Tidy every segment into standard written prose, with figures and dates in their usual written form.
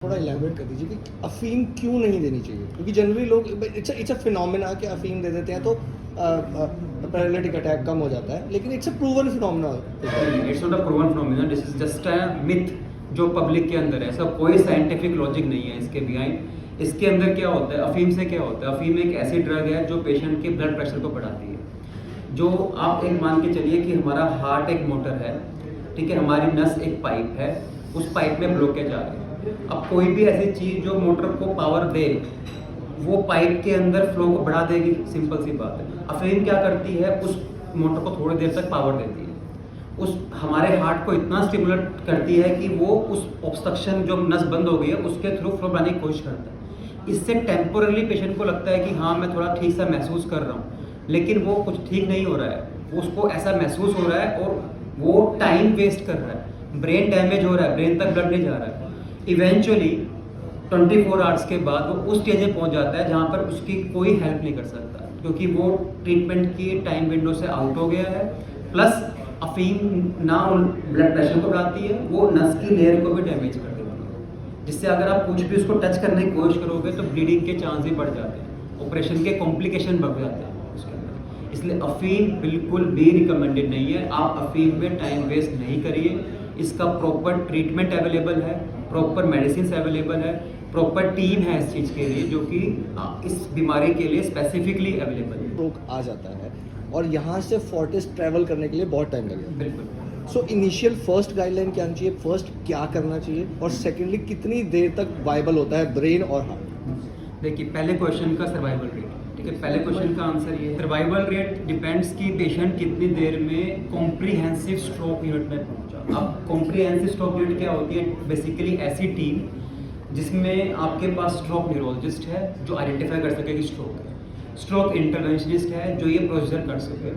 थोड़ा इलैबोरेट कर दीजिए कि अफ़ीम क्यों नहीं देनी चाहिए, क्योंकि जनरली लोग इट्स अ फिनोमेना कि अफ़ीम दे देते हैं तो पैरालिटिक अटैक कम हो जाता है, लेकिन it's a proven phenomena. It's not a proven phenomena, this is just a myth जो पब्लिक के अंदर है। सब कोई साइंटिफिक लॉजिक नहीं है इसके बिहाइंड। इसके अंदर क्या होता है, अफीम से क्या होता है, अफीम एक ऐसी ड्रग है जो पेशेंट के ब्लड प्रेशर को बढ़ाती है। जो आप एक मान के चलिए कि हमारा हार्ट एक मोटर है, ठीक है, हमारी नस एक पाइप है, उस पाइप में ब्लॉकेज आ रही है। अब कोई भी ऐसी चीज़ जो मोटर को पावर दे वो पाइप के अंदर फ्लो को बढ़ा देगी, सिंपल सी बात है। अफीम क्या करती है, उस मोटर को थोड़ी देर तक पावर देती है, उस हमारे हार्ट को इतना स्टिमुलेट करती है कि वो उस ऑब्स्ट्रक्शन जो नस बंद हो गई है उसके थ्रू फ्लो बनाने की कोशिश करता है। इससे टेम्पोरली पेशेंट को लगता है कि हाँ मैं थोड़ा ठीक सा महसूस कर रहा हूँ, लेकिन वो कुछ ठीक नहीं हो रहा है। उसको ऐसा महसूस हो रहा है और वो टाइम वेस्ट कर रहा है, ब्रेन डैमेज हो रहा है, ब्रेन तक ब्लड नहीं जा रहा है। इवेंचुअली 24 आवर्स के बाद वो उस स्टेज में पहुंच जाता है जहाँ पर उसकी कोई हेल्प नहीं कर सकता, क्योंकि वो ट्रीटमेंट की टाइम विंडो से आउट हो गया है। प्लस अफीम ना ब्लड प्रेशर को बढ़ाती है, वो नस की लेयर को भी डैमेज कर देती है, जिससे अगर आप कुछ भी उसको टच करने की कोशिश करोगे तो ब्लीडिंग के चांस भी बढ़ जाते हैं, ऑपरेशन के कॉम्प्लिकेशन बढ़ जाते हैं उसके अंदर। इसलिए अफीम बिल्कुल भी रिकमेंडेड नहीं है। आप अफीम में टाइम वेस्ट नहीं करिए। इसका प्रॉपर ट्रीटमेंट अवेलेबल है, प्रॉपर मेडिसिन अवेलेबल है, प्रॉपर टीम है इस चीज़ के लिए जो कि इस बीमारी के लिए स्पेसिफिकली अवेलेबल है। रोग आ जाता है और यहाँ से फोर्टिस ट्रैवल करने के लिए बहुत टाइम लगेगा। बिल्कुल। सो इनिशियल फर्स्ट गाइडलाइन क्या चाहिए, फर्स्ट क्या करना चाहिए, और सेकेंडली कितनी देर तक वाइबल होता है ब्रेन और हार्ट? देखिए, पहले क्वेश्चन का सर्वाइवल रेट, ठीक है, पहले क्वेश्चन का आंसर ये सर्वाइवल रेट डिपेंड्स कि पेशेंट कितनी देर में कॉम्प्रिहेंसिव स्ट्रोक यूनिट में पहुंचा। अब कॉम्प्रिहेंसिव स्ट्रोक यूनिट क्या होती है, बेसिकली ऐसी टीम जिसमें आपके पास स्ट्रोक न्यूरोलॉजिस्ट है जो आइडेंटिफाई कर सके कि स्ट्रोक है, स्ट्रोक इंटरवेंशनिस्ट है जो ये प्रोसीजर कर सके,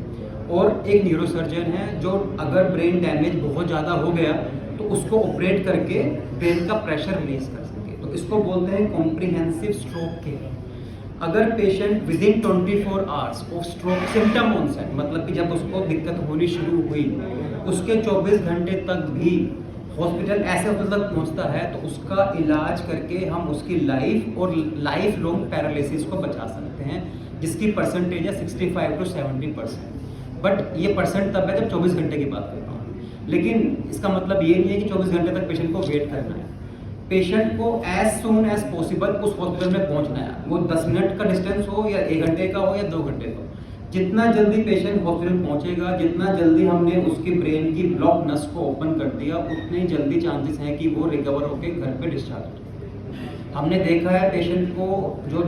और एक न्यूरोसर्जन है जो अगर ब्रेन डैमेज बहुत ज़्यादा हो गया तो उसको ऑपरेट करके ब्रेन का प्रेशर रिलीज कर सके। तो इसको बोलते हैं कॉम्प्रिहेंसिव स्ट्रोक केयर। अगर patient within 24 hours of stroke symptom onset, मतलब कि जब उसको दिक्कत होनी शुरू हुई उसके 24 घंटे तक भी हॉस्पिटल ऐसे हॉस्पिटल तक पहुंचता है तो उसका इलाज करके हम उसकी लाइफ और लाइफ लॉन्ग पैरालिसिस को बचा सकते हैं, जिसकी परसेंटेज है 65 to 70%। बट ये परसेंट तब है जब 24 घंटे की बात करता हूँ, लेकिन इसका मतलब ये नहीं है कि 24 घंटे तक पेशेंट को वेट करना है। पेशेंट को एज सून एज पॉसिबल उस हॉस्पिटल में पहुंचना है, वो 10 मिनट का डिस्टेंस हो या 1 घंटे का हो या 2 घंटे का हो। जितना जल्दी पेशेंट हॉस्पिटल पहुंचेगा, जितना जल्दी हमने उसकी ब्रेन की ब्लॉक नस को ओपन कर दिया, उतने जल्दी चांसेस हैं कि वो रिकवर होकर घर पे डिस्चार्ज हो। हमने देखा है पेशेंट को जो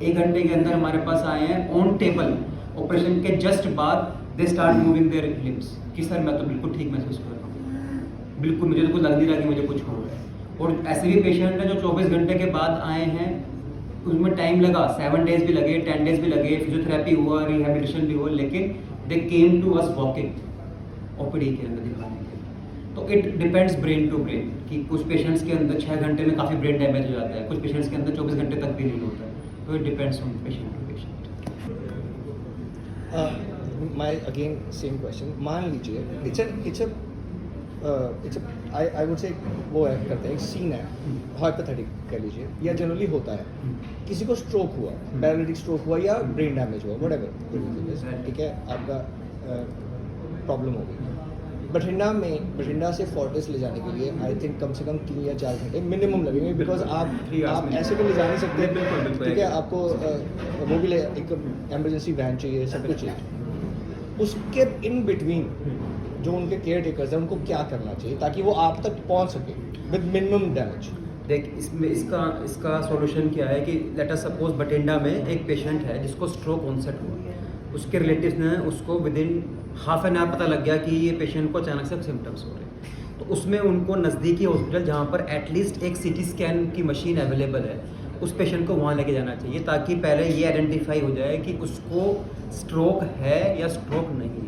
1 घंटे के अंदर हमारे पास आए हैं ऑन टेबल, ऑपरेशन के जस्ट बाद they start moving their limbs कि सर मैं तो बिल्कुल ठीक महसूस कर रहा हूँ, बिल्कुल मुझे तो कुछ लग नहीं रहा कि मुझे कुछ हो रहा है। और ऐसे भी पेशेंट हैं जो 24 घंटे के बाद आए हैं, उसमें टाइम लगा, 7 डेज भी लगे, 10 डेज भी लगे, फिजियोथेरेपी हुआ, रिहेबिलिटेशन भी हुआ, लेकिन they came to us walking OPD के अंदर दिखाने के लिए। तो it depends brain to brain कि कुछ पेशेंट्स के अंदर 6 घंटे में काफ़ी ब्रेन डैमेज हो जाता है, कुछ पेशेंट्स के अंदर 24 घंटे तक भी नहीं होता है। तो it depends on patient to patient. My again same question, मान लीजिए आई वुड से वो है करते हैं, एक सीन है, हाइपोथेटिक कह लीजिए, या जनरली होता है, किसी को स्ट्रोक हुआ, पैरालिटिक स्ट्रोक हुआ या ब्रेन डैमेज हुआ, व्हाटएवर, ठीक है, आपका प्रॉब्लम हो गई। बठिंडा से फोर्टिस ले जाने के लिए आई थिंक कम से कम 3 या 4 घंटे मिनिमम लगेंगे, बिकॉज आप ऐसे तो ले जा नहीं सकते, बिल्कुल, ठीक है, आपको वो भी एक एमरजेंसी वैन चाहिए, सब कुछ चाहिए। उसके इन बिटवीन जो उनके केयर टेकर्स हैं उनको क्या करना चाहिए ताकि वो आप तक पहुंच सके विद मिनिमम डैमेज? देख, इसमें इसका सॉल्यूशन क्या है कि लेट अस सपोज बठिंडा में एक पेशेंट है जिसको स्ट्रोक ऑनसेट हुआ, उसके रिलेटिव्स ने उसको with in half an hour पता लग गया कि ये पेशेंट को अचानक से सिम्टम्स हो रहे हैं। तो उसमें उनको नज़दीकी हॉस्पिटल जहाँ पर एटलीस्ट एक CT स्कैन की मशीन अवेलेबल है, उस पेशेंट को वहाँ लेके जाना चाहिए, ताकि पहले ये आइडेंटिफाई हो जाए कि उसको स्ट्रोक है या स्ट्रोक नहीं है।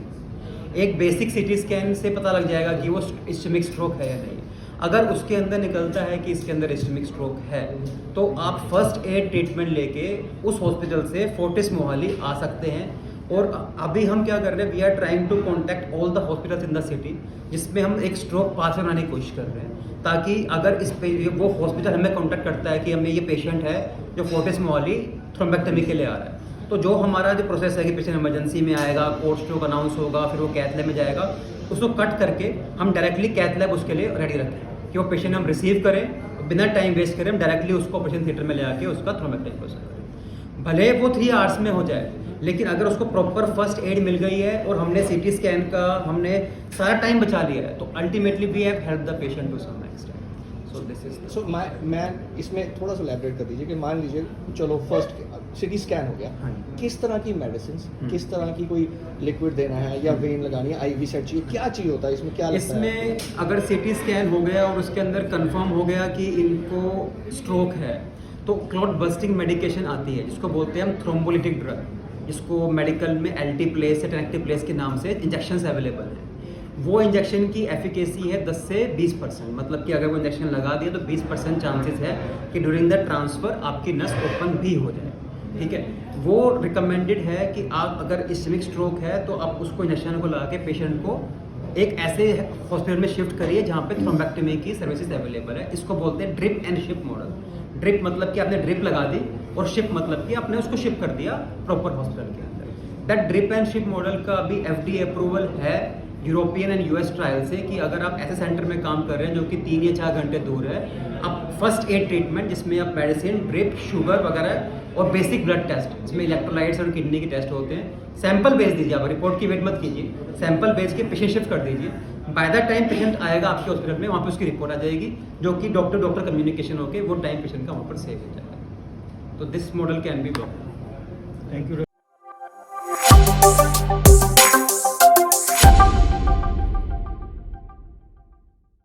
एक बेसिक CT स्कैन से पता लग जाएगा कि वो इस्केमिक स्ट्रोक है या नहीं। अगर उसके अंदर निकलता है कि इसके अंदर इस्केमिक स्ट्रोक है तो आप फर्स्ट एड ट्रीटमेंट लेके उस हॉस्पिटल से फोर्टिस मोहाली आ सकते हैं। और अभी हम क्या कर रहे हैं, we are trying to contact all the hospitals in the city जिसमें हम एक स्ट्रोक पाथवे बनाने की कोशिश कर रहे हैं। ताकि अगर इस पे वो हॉस्पिटल हमें कांटेक्ट करता है कि हमें ये पेशेंट है जो फोर्टिस मोहाली थ्रोम्बेक्टमी के लिए आ रहा है, तो जो हमारा जो प्रोसेस है कि पेशेंट इमरजेंसी में आएगा, कोर्ट स्ट्रोक अनाउंस होगा, फिर वो कैथ लैब में जाएगा, उसको कट करके हम डायरेक्टली कैथ लैब उसके लिए रेडी रखें कि वो पेशेंट हम रिसीव करें, बिना टाइम वेस्ट करें, हम डायरेक्टली उसको ऑपरेशन थिएटर में ले आके उसका थ्रोम्बेक्टमी प्रोसेस करें। भले वो 3 आवर्स में हो जाए, लेकिन अगर उसको प्रॉपर फर्स्ट एड मिल गई है और हमने सीटी स्कैन का हमने सारा टाइम बचा लिया है, तो ultimately we have help the patient to some extent. So this is so मैं इसमें थोड़ा सा एलैबोरेट कर दीजिए कि मान लीजिए चलो फर्स्ट सिटी स्कैन हो गया, हाँ। किस तरह की मेडिसिन, किस तरह की कोई लिक्विड देना है या वेन लगानी है, आईवी सेट चाहिए, क्या चाहिए होता है इसमें, क्या लगता है? इसमें अगर सीटी स्कैन हो गया और उसके अंदर कंफर्म हो गया कि इनको स्ट्रोक है, तो क्लॉट बस्टिंग मेडिकेशन आती है जिसको बोलते हैं हम थ्रोम्बोलिटिक ड्रग, जिसको मेडिकल में एल्टीप्लेस या टेनेक्टिप्लेस के नाम से इंजेक्शंस अवेलेबल हैं। वो इंजेक्शन की एफिकेसी है 10 से 20%, मतलब कि अगर वो इंजेक्शन लगा दिया तो 20% चांसेस है कि ड्यूरिंग द ट्रांसफ़र आपकी नस ओपन भी हो जाए, ठीक है। वो रिकमेंडेड है कि आप अगर इस्केमिक स्ट्रोक है तो आप उसको इंजेक्शन को लगा के पेशेंट को एक ऐसे हॉस्पिटल में शिफ्ट करिए जहाँ पे थ्रोम्बेक्टमी की सर्विसेज अवेलेबल है। इसको बोलते हैं drip and ship model. Drip मतलब कि आपने ड्रिप लगा दी, और शिप मतलब कि आपने उसको शिप कर दिया प्रॉपर हॉस्पिटल के अंदर। That drip and ship model का अभी FDA अप्रूवल है यूरोपियन एंड US ट्रायल से, कि अगर आप ऐसे सेंटर में काम कर रहे हैं जो कि 3 या 4 घंटे दूर है, आप फर्स्ट एड ट्रीटमेंट जिसमें आप मेडिसिन, ड्रिप, शुगर वगैरह और बेसिक ब्लड टेस्ट, जिसमें इलेक्ट्रोलाइट्स और किडनी के टेस्ट होते हैं, सैंपल भेज दीजिए। आप रिपोर्ट की वेट मत कीजिए, सैंपल भेज के पेशेंट शिफ्ट कर दीजिए। बाय द टाइम पेशेंट आएगा आपके हॉस्पिटल में, वहाँ पे उसकी रिपोर्ट आ जाएगी, जो कि डॉक्टर कम्युनिकेशन होकर वो टाइम पेशेंट का वहाँ पर सेव हो जाएगा। तो this model can be work. Thank you.